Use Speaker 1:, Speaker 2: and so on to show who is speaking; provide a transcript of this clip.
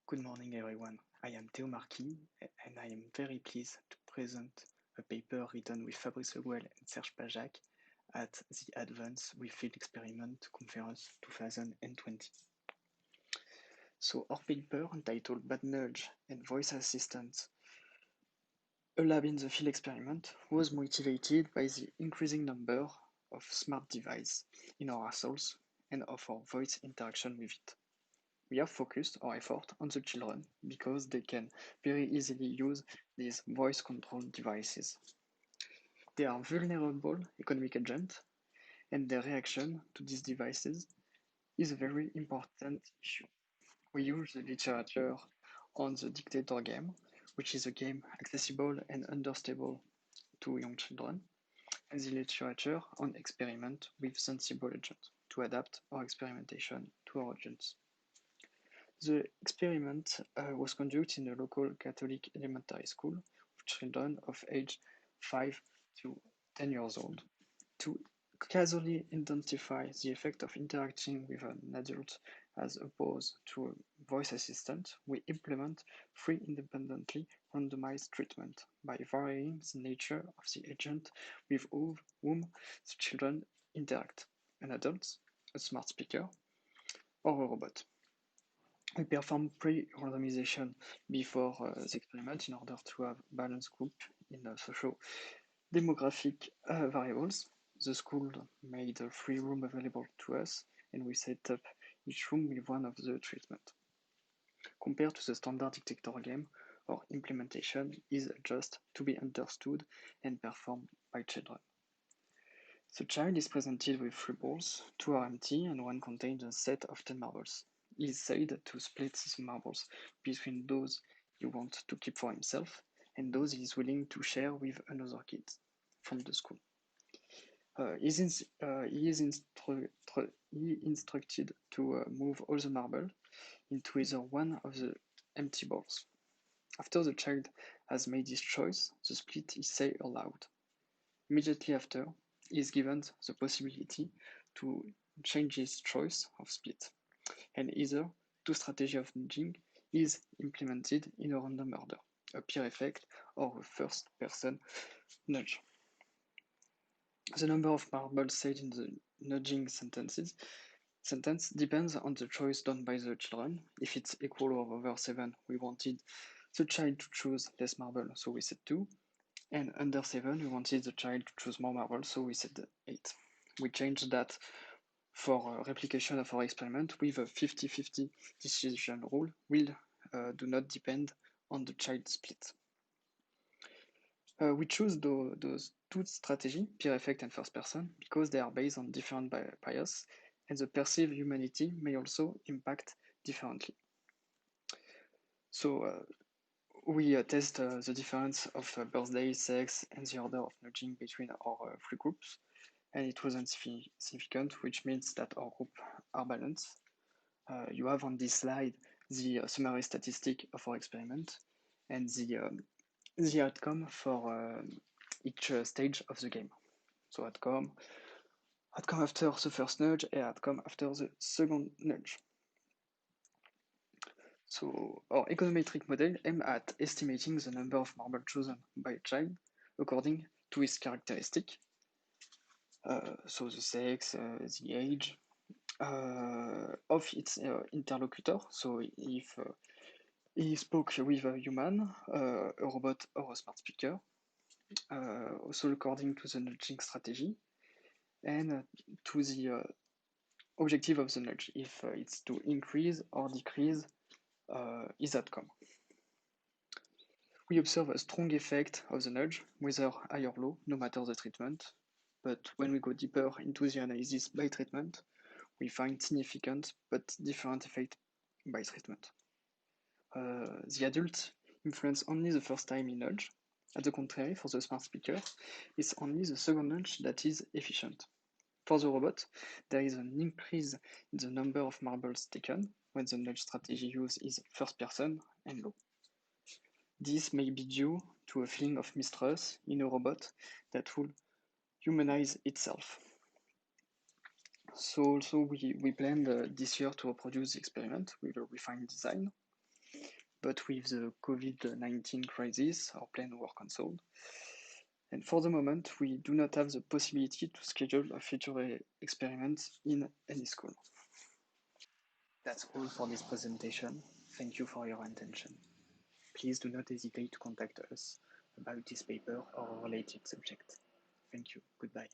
Speaker 1: Good morning, everyone. I am Theo Marquis, and I am very pleased to present a paper written with Fabrice Leguel and Serge Pajac at the Advanced with Field Experiment Conference 2020. So our paper, entitled Bad Nudge and Voice Assistants, a lab in the field experiment, was motivated by the increasing number of smart devices in our households and of our voice interaction with it. We have focused our effort on the children because they can very easily use these voice controlled devices. They are vulnerable economic agents, and their reaction to these devices is a very important issue. We use the literature on the Dictator game, which is a game accessible and understandable to young children, and the literature on experiment with sensible agents to adapt our experimentation to our audience. The experiment was conducted in a local Catholic elementary school with children of age 5 to 10 years old. To casually identify the effect of interacting with an adult as opposed to a voice assistant, we implement three independently randomized treatments by varying the nature of the agent with whom the children interact: an adult, a smart speaker, or a robot. We perform pre-randomization before the experiment in order to have balanced group in social demographic variables. The school made a free room available to us, and we set up each room with one of the treatment. Compared to the standard Dictator game, our implementation is just to be understood and performed by children. The child is presented with 3 balls, 2 are empty and one contains a set of 10 marbles. He is said to split the marbles between those he wants to keep for himself and those he is willing to share with another kid from the school. He is instructed to move all the marbles into either one of the empty balls. After the child has made his choice, the split is said aloud. Immediately after, he is given the possibility to change his choice of split, and either two strategy of nudging is implemented in a random order, a peer effect or a first-person nudge. The number of marbles said in the nudging sentence depends on the choice done by the children. If it's equal or over 7, we wanted the child to choose less marble, so we said 2. And under 7, we wanted the child to choose more marbles, so we said 8. We changed that for replication of our experiment with a 50-50 decision rule will do not depend on the child split. We choose those two strategies, peer effect and first person, because they are based on different bias, and the perceived humanity may also impact differently. So we test the difference of birthday, sex, and the order of nudging between our 3 groups, and it wasn't significant, which means that our group are balanced. You have on this slide the summary statistic of our experiment and the outcome for each stage of the game. So outcome after the first nudge and outcome after the second nudge. So our econometric model aims at estimating the number of marbles chosen by a child according to its characteristic. So the sex, the age, of its interlocutor. So if he spoke with a human, a robot, or a smart speaker, also according to the nudging strategy, and to the objective of the nudge, if it's to increase or decrease his outcome. We observe a strong effect of the nudge, whether high or low, no matter the treatment. But when we go deeper into the analysis by treatment, we find significant but different effects by treatment. The adult influence only the first time he nudge. At the contrary, for the smart speaker, it's only the second nudge that is efficient. For the robot, there is an increase in the number of marbles taken when the nudge strategy used is first person and low. This may be due to a feeling of mistrust in a robot that will humanize itself. So also we planned this year to reproduce the experiment with a refined design. but with the COVID-19 crisis, our plan were cancelled. And for the moment, we do not have the possibility to schedule a future experiment in any school. That's all for this presentation. Thank you for your attention. Please do not hesitate to contact us about this paper or a related subject. Thank you. Goodbye.